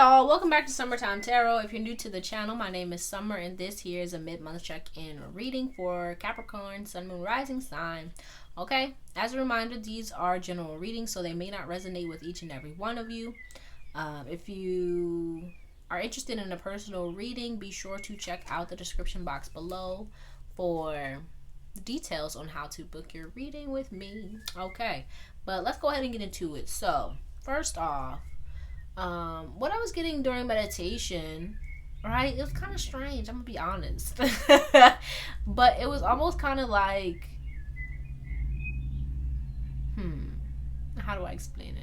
y'all, welcome back to Summertime Tarot. If you're new to the channel, my name is Summer and this here is a mid-month check-in reading for Capricorn, Sun, Moon, Rising sign. Okay, as a reminder, these are general readings, so they may not resonate with each and every one of you. If you are interested in a personal reading, be sure to check out the description box below for details on how to book your reading with me. Okay, but let's go ahead and get into it. So, first off, what I was getting during meditation, right, it was kind of strange, I'm gonna be honest. But it was almost kind of like, how do I explain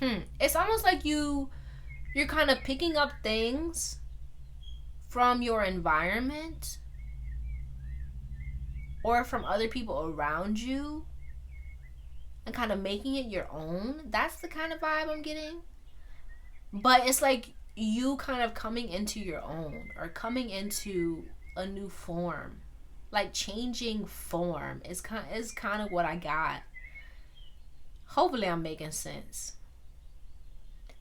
it? It's almost like you're kind of picking up things from your environment or from other people around you and kind of making it your own. That's the kind of vibe I'm getting. But it's like you kind of coming into your own or coming into a new form. Like changing form is kind of what I got. Hopefully I'm making sense.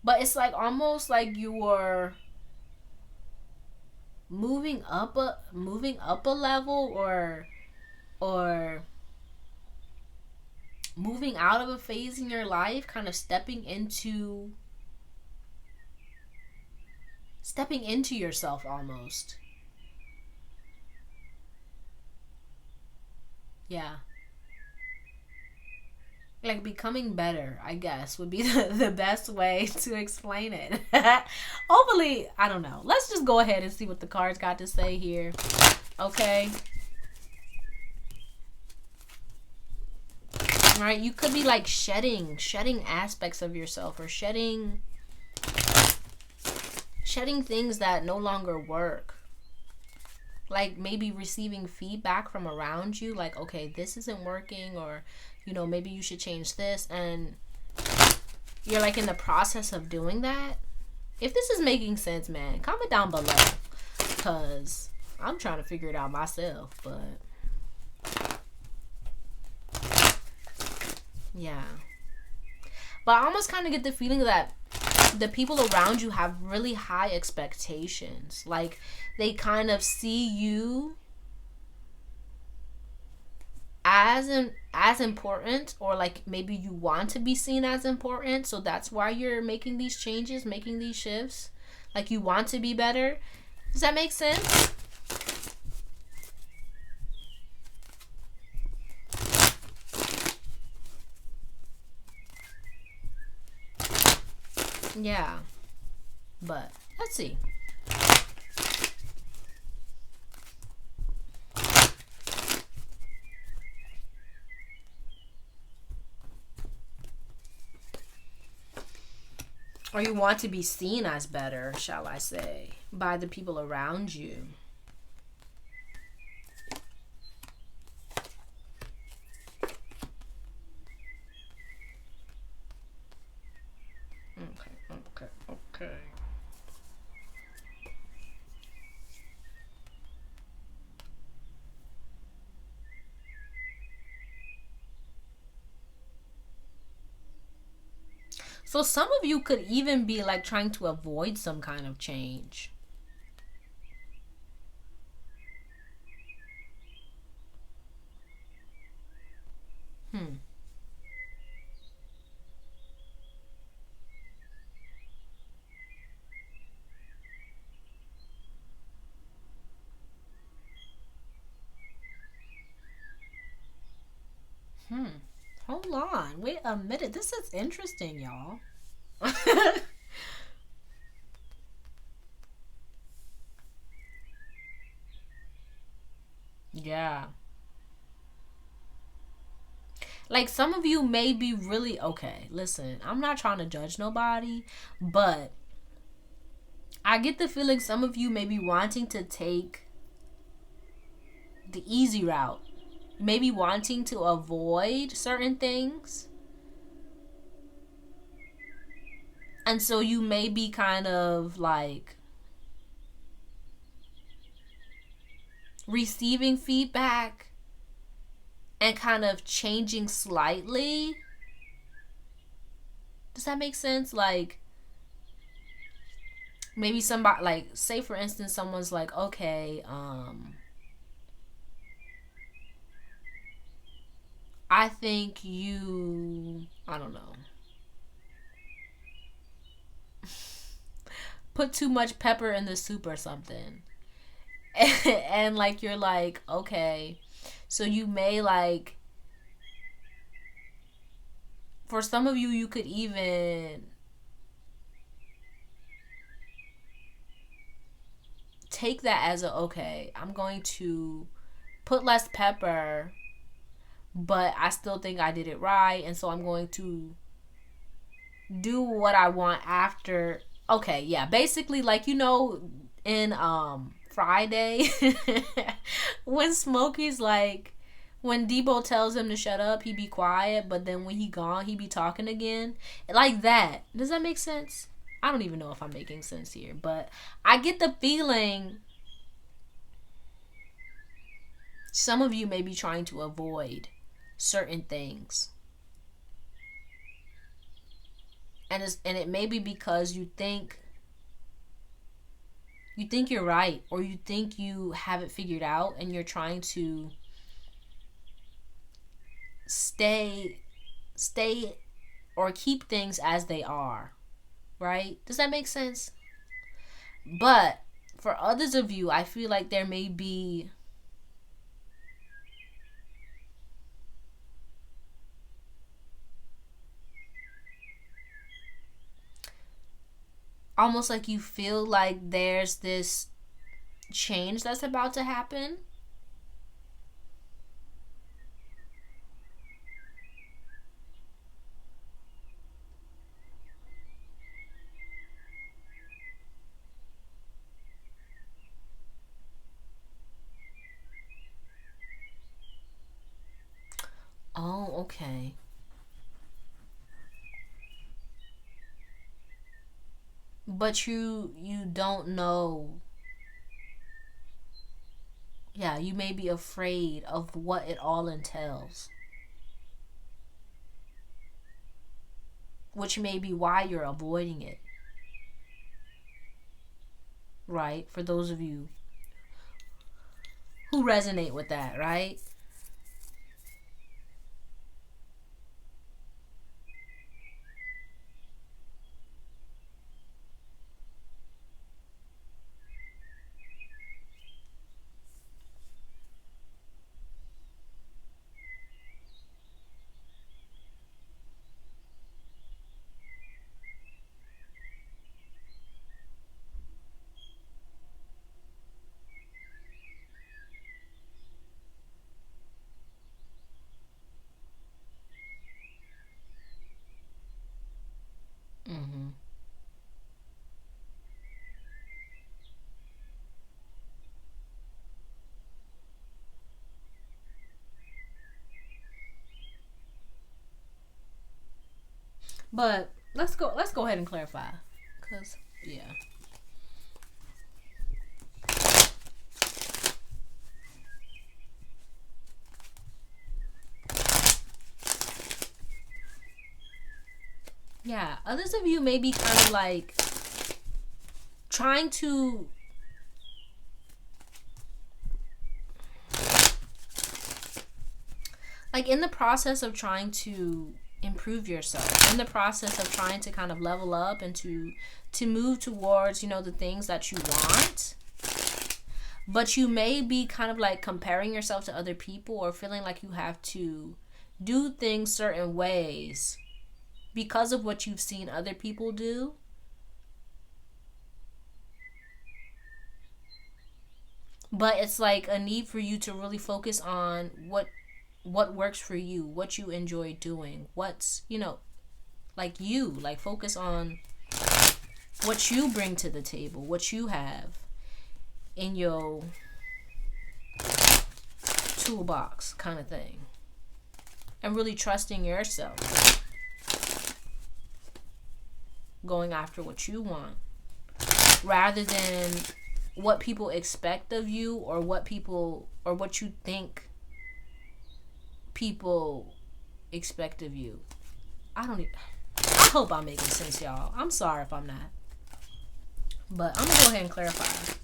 But it's like almost like you are moving up a level or moving out of a phase in your life, kind of stepping into yourself almost. Yeah. Like becoming better, I guess, would be the best way to explain it. Hopefully, I don't know. Let's just go ahead and see what the cards got to say here. Okay. All right, you could be like shedding aspects of yourself or shedding things that no longer work. Like maybe receiving feedback from around you, like, okay, this isn't working, or, you know, maybe you should change this, and you're like in the process of doing that. If this is making sense, man, comment down below, because I'm trying to figure it out myself, but yeah. But I almost kind of get the feeling that the people around you have really high expectations. Like they kind of see you as important, or like maybe you want to be seen as important, so that's why you're making these changes, making these shifts. Like you want to be better. Does that make sense? Yeah, but let's see. Or you want to be seen as better, shall I say, by the people around you. Okay. So some of you could even be like trying to avoid some kind of change. Hold on. Wait a minute. This is interesting, y'all. Yeah. Like some of you may be really, okay, listen, I'm not trying to judge nobody, but I get the feeling some of you may be wanting to take the easy route. Maybe wanting to avoid certain things. And so you may be kind of like receiving feedback and kind of changing slightly Does that make sense? Like, maybe somebody, like, say for instance, someone's like, okay, I think you, I don't know, put too much pepper in the soup or something. And like, you're like, okay, so you may, like, for some of you, you could even take that as a, okay, I'm going to put less pepper, but I still think I did it right, and so I'm going to do what I want after. Okay, yeah, basically, like, you know, in Friday, when Smokey's like, when Debo tells him to shut up, he be quiet, but then when he gone, he be talking again, like that. Does that make sense? I don't even know if I'm making sense here, but I get the feeling some of you may be trying to avoid certain things. And it may be because you think you're right, or you think you have it figured out, and you're trying to stay or keep things as they are, right? Does that make sense? But for others of you, I feel like there may be almost like you feel like there's this change that's about to happen. Oh, okay. But you don't know. Yeah, you may be afraid of what it all entails, which may be why you're avoiding it, right? For those of you who resonate with that, right? Mm-hmm. But let's go ahead and clarify, cuz yeah. Yeah, others of you may be kind of like trying to like, in the process of trying to improve yourself, in the process of trying to kind of level up and to move towards, you know, the things that you want. But you may be kind of like comparing yourself to other people, or feeling like you have to do things certain ways because of what you've seen other people do. But it's like a need for you to really focus on what works for you, what you enjoy doing, what's, you know, like, you like, focus on what you bring to the table, what you have in your toolbox, kind of thing, and really trusting yourself, going after what you want rather than what people expect of you, or what you think people expect of you. I don't even, I hope I'm making sense, y'all. I'm sorry if I'm not. But I'm going to go ahead and clarify.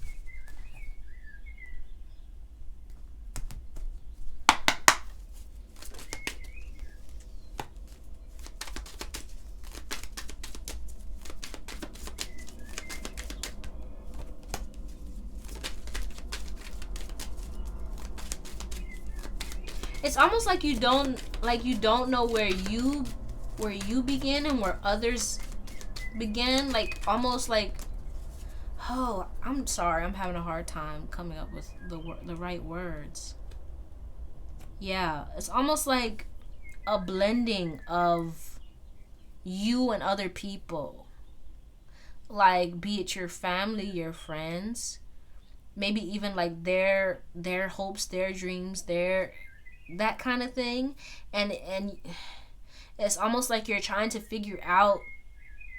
It's almost like you don't know where you begin and where others begin. Like almost like, oh, I'm sorry, I'm having a hard time coming up with the right words. Yeah, it's almost like a blending of you and other people. Like, be it your family, your friends, maybe even like their hopes, their dreams, that kind of thing. And it's almost like you're trying to figure out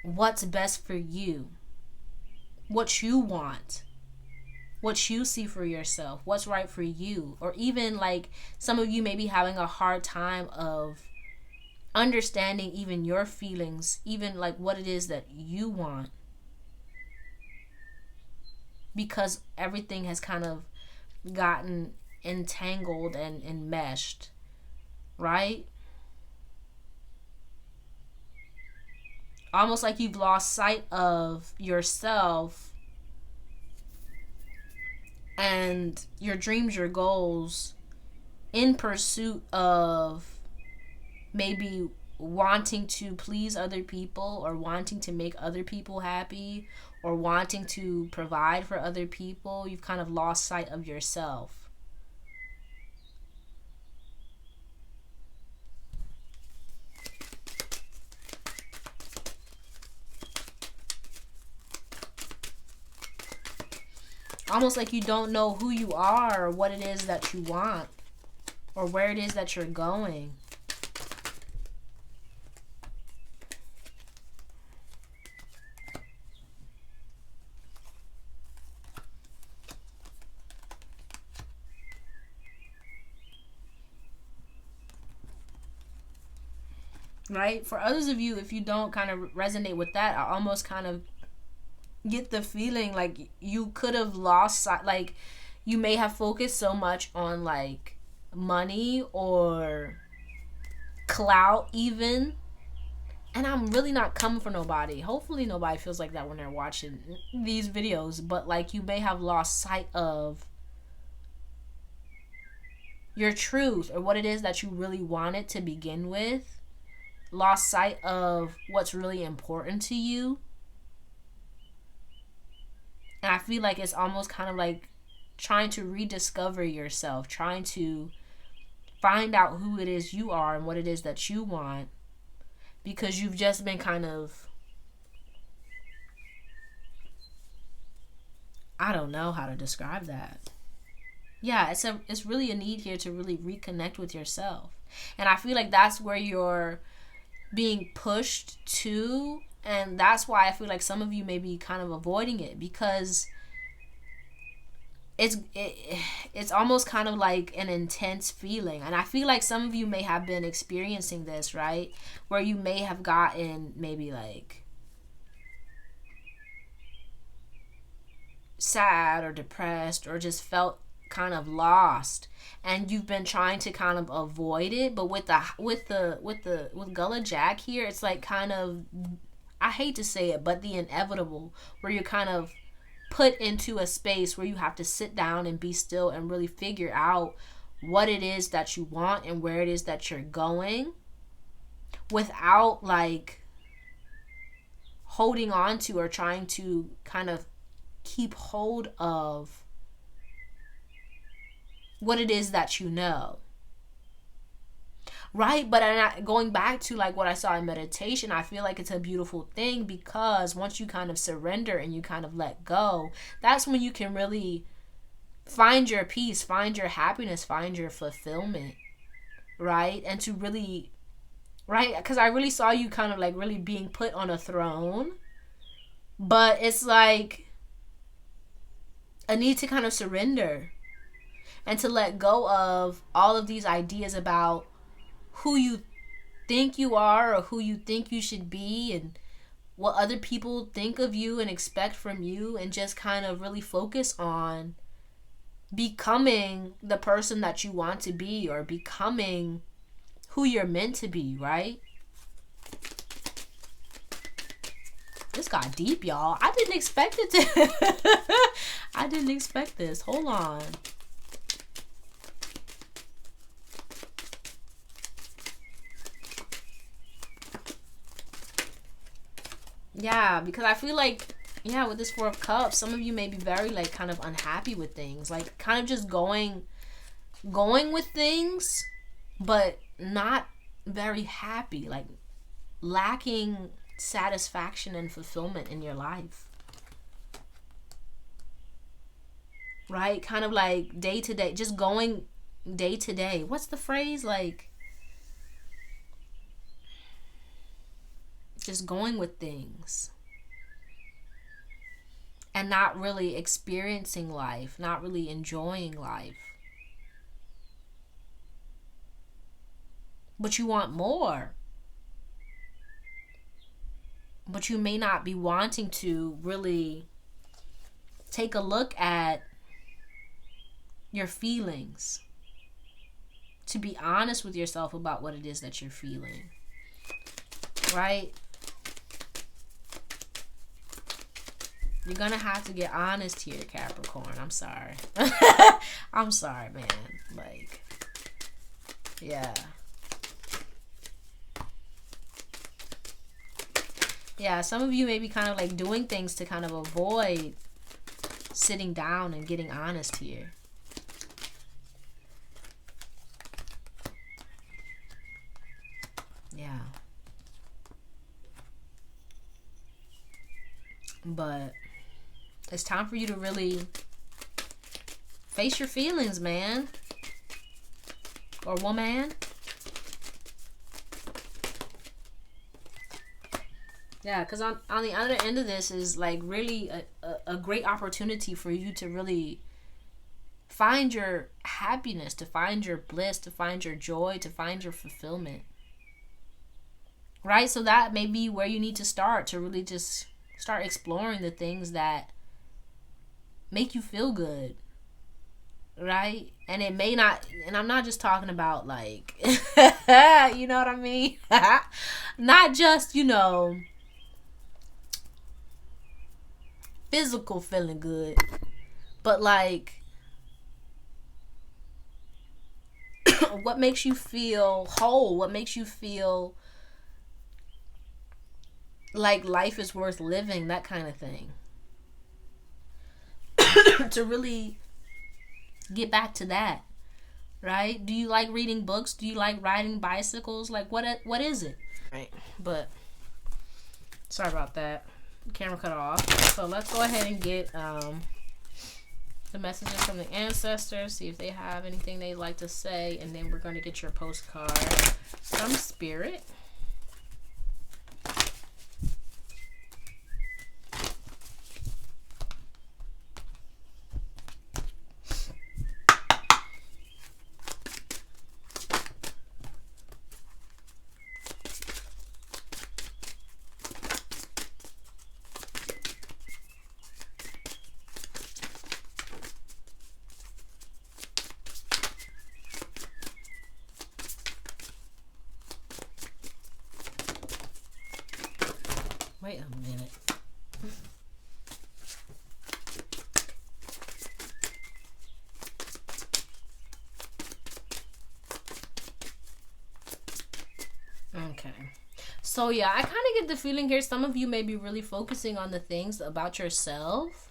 what's best for you, what you want, what you see for yourself, what's right for you. Or even like some of you may be having a hard time of understanding even your feelings, even like what it is that you want, because everything has kind of gotten entangled and enmeshed, right? Almost like you've lost sight of yourself and your dreams, your goals, in pursuit of maybe wanting to please other people, or wanting to make other people happy, or wanting to provide for other people. You've kind of lost sight of yourself. Almost like you don't know who you are, or what it is that you want, or where it is that you're going. Right? For others of you, if you don't kind of resonate with that, I almost kind of get the feeling like you could have lost sight. Like, you may have focused so much on like money or clout even. And I'm really not coming for nobody. Hopefully nobody feels like that when they're watching these videos. But like, you may have lost sight of your truth, or what it is that you really wanted to begin with. Lost sight of what's really important to you. And I feel like it's almost kind of like trying to rediscover yourself, trying to find out who it is you are and what it is that you want, because you've just been kind of, I don't know how to describe that. Yeah, it's really a need here to really reconnect with yourself. And I feel like that's where you're being pushed to, and that's why I feel like some of you may be kind of avoiding it, because it's almost kind of like an intense feeling. And I feel like some of you may have been experiencing this, right? Where you may have gotten maybe like sad or depressed, or just felt kind of lost, and you've been trying to kind of avoid it. But with Gullah Jack here, it's like kind of, I hate to say it, but the inevitable, where you're kind of put into a space where you have to sit down and be still and really figure out what it is that you want and where it is that you're going, without like holding on to or trying to kind of keep hold of what it is that you know. Right? But going back to like what I saw in meditation, I feel like it's a beautiful thing, because once you kind of surrender and you kind of let go, that's when you can really find your peace, find your happiness, find your fulfillment. Right? And to really, right? Because I really saw you kind of like really being put on a throne, but it's like a need to kind of surrender and to let go of all of these ideas about who you think you are or who you think you should be and what other people think of you and expect from you, and just kind of really focus on becoming the person that you want to be, or becoming who you're meant to be, right? This got deep, y'all. I didn't expect it to. I didn't expect this. Hold on. Yeah, because I feel like, yeah, with this Four of Cups, some of you may be very, like, kind of unhappy with things. Like, kind of just going with things, but not very happy. Like, lacking satisfaction and fulfillment in your life. Right? Kind of like day to day. Just going day to day. What's the phrase? Like, just going with things. And not really experiencing life. Not really enjoying life. But you want more. But you may not be wanting to really take a look at your feelings. To be honest with yourself about what it is that you're feeling. Right? You're going to have to get honest here, Capricorn. I'm sorry. I'm sorry, man. Like, yeah. Yeah, some of you may be kind of like doing things to kind of avoid sitting down and getting honest here. Yeah. But it's time for you to really face your feelings, man. Or woman. Yeah, because on the other end of this is like really a great opportunity for you to really find your happiness, to find your bliss, to find your joy, to find your fulfillment. Right? So that may be where you need to start, to really just start exploring the things that make you feel good. Right? And it may not, and I'm not just talking about like, you know what I mean? Not just, you know, physical feeling good, but like what makes you feel whole, what makes you feel like life is worth living, that kind of thing. To really get back to that, right? Do you like reading books? Do you like riding bicycles? Like, what is it? Right. But sorry about that. Camera cut off. So let's go ahead and get the messages from the ancestors, see if they have anything they'd like to say, and then we're going to get your postcard from Spirit. Wait a minute. Okay. So yeah, I kind of get the feeling here some of you may be really focusing on the things about yourself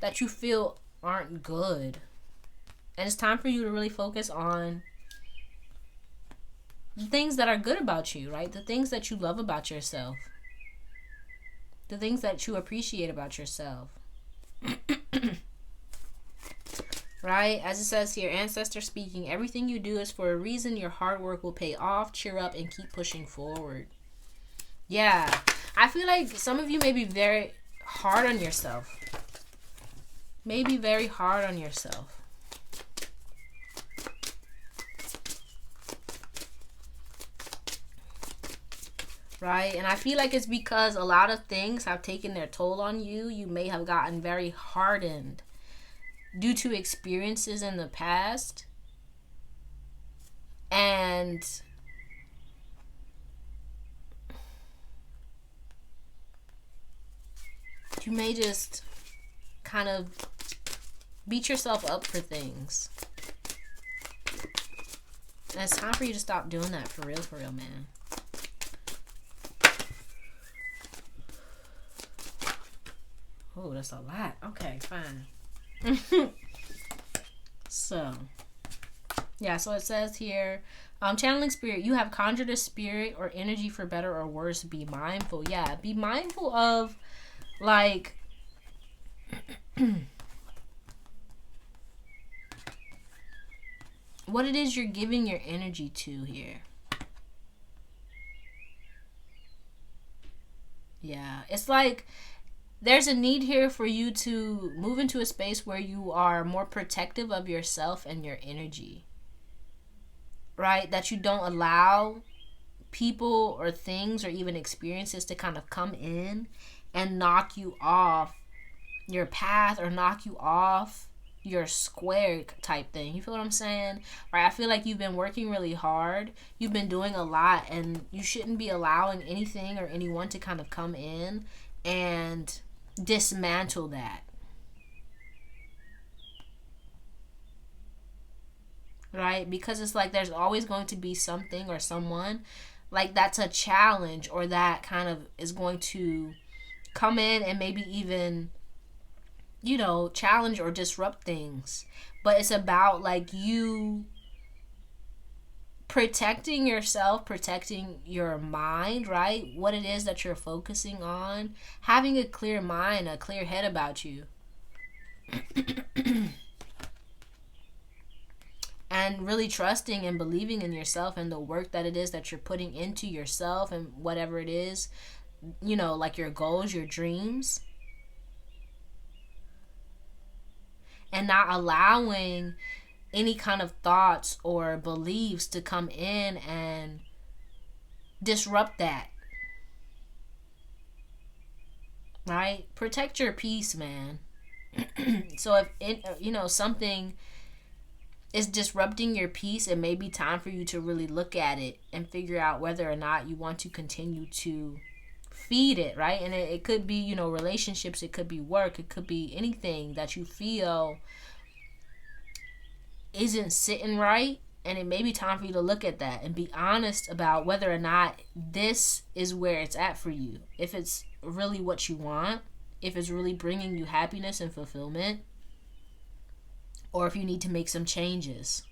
that you feel aren't good. And it's time for you to really focus on the things that are good about you, right? The things that you love about yourself. The things that you appreciate about yourself. Right? As it says here, ancestor speaking, everything you do is for a reason. Your hard work will pay off. Cheer up and keep pushing forward. Yeah. I feel like some of you may be very hard on yourself. Maybe very hard on yourself. right? And I feel like it's because a lot of things have taken their toll on you. You may have gotten very hardened due to experiences in the past. And you may just kind of beat yourself up for things. And it's time for you to stop doing that, for real, man. Oh, that's a lot. Okay, fine. So, yeah, so it says here, channeling spirit, you have conjured a spirit or energy, for better or worse. Be mindful. Yeah, be mindful of, like, what it is you're giving your energy to here. Yeah, it's like there's a need here for you to move into a space where you are more protective of yourself and your energy, right? That you don't allow people or things or even experiences to kind of come in and knock you off your path or knock you off your square type thing. You feel what I'm saying? Right? I feel like you've been working really hard. You've been doing a lot, and you shouldn't be allowing anything or anyone to kind of come in and dismantle that. Right? Because it's like there's always going to be something or someone like that's a challenge, or that kind of is going to come in and maybe even, you know, challenge or disrupt things. But it's about like you protecting yourself, protecting your mind, right? What it is that you're focusing on, having a clear mind, a clear head about you. And really trusting and believing in yourself and the work that it is that you're putting into yourself and whatever it is, you know, like your goals, your dreams. And not allowing any kind of thoughts or beliefs to come in and disrupt that. Right? Protect your peace, man. So if it, you know, something is disrupting your peace, it may be time for you to really look at it and figure out whether or not you want to continue to feed it, right? And it could be, you know, relationships, it could be work, it could be anything that you feel isn't sitting right, and it may be time for you to look at that and be honest about whether or not this is where it's at for you, if it's really what you want, if it's really bringing you happiness and fulfillment, or if you need to make some changes.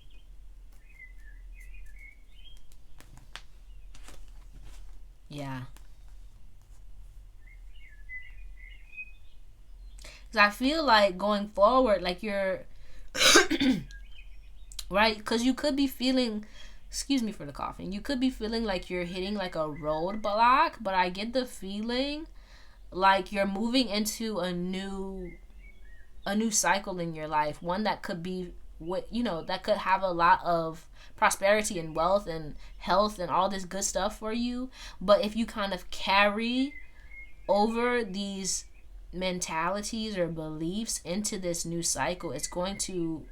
Yeah. Because I feel like going forward, like you're right? Because you could be feeling, excuse me for the coughing, you could be feeling like you're hitting like a roadblock, but I get the feeling like you're moving into a new cycle in your life, one that could be, what, you know, that could have a lot of prosperity and wealth and health and all this good stuff for you. But if you kind of carry over these mentalities or beliefs into this new cycle, it's going to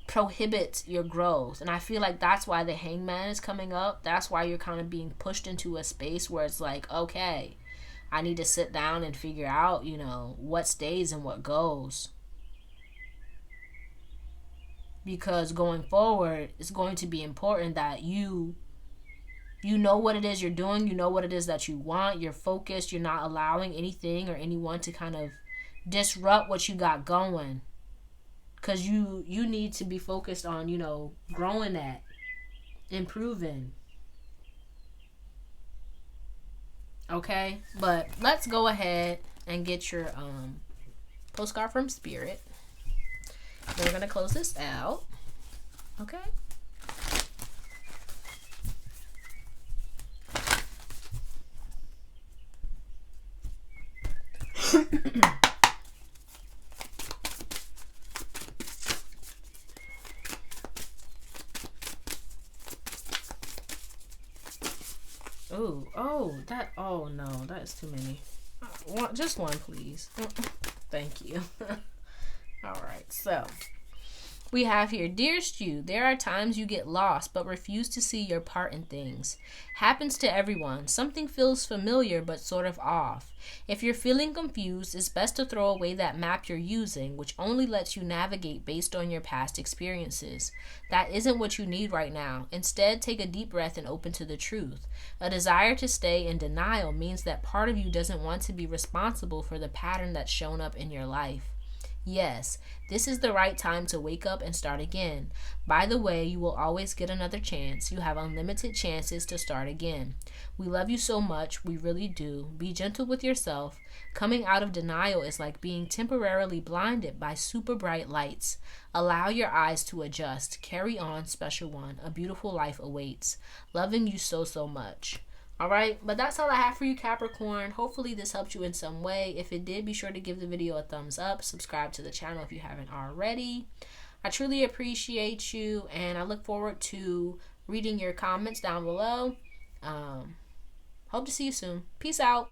prohibit your growth. And I feel like that's why the Hangman is coming up. That's why you're kind of being pushed into a space where it's like, okay, I need to sit down and figure out, you know, what stays and what goes. Because going forward, it's going to be important that you know what it is you're doing, you know what it is that you want, you're focused, you're not allowing anything or anyone to kind of disrupt what you got going. Because you need to be focused on, you know, growing that, improving. Okay, but let's go ahead and get your postcard from Spirit. Then we're gonna close this out. Okay. Oh no, that is too many. Just one, please. Thank you. All right, so we have here, dearest you, there are times you get lost but refuse to see your part in things. Happens to everyone. Something feels familiar but sort of off. If you're feeling confused, it's best to throw away that map you're using, which only lets you navigate based on your past experiences. That isn't what you need right now. Instead, take a deep breath and open to the truth. A desire to stay in denial means that part of you doesn't want to be responsible for the pattern that's shown up in your life. Yes, this is the right time to wake up and start again. By the way, you will always get another chance. You have unlimited chances to start again. We love you so much, we really do. Be gentle with yourself. Coming out of denial is like being temporarily blinded by super bright lights. Allow your eyes to adjust. Carry on, special one. A beautiful life awaits. Loving you so, so much. All right, but that's all I have for you, Capricorn. Hopefully this helped you in some way. If it did, be sure to give the video a thumbs up. Subscribe to the channel if you haven't already. I truly appreciate you, and I look forward to reading your comments down below. Hope to see you soon. Peace out.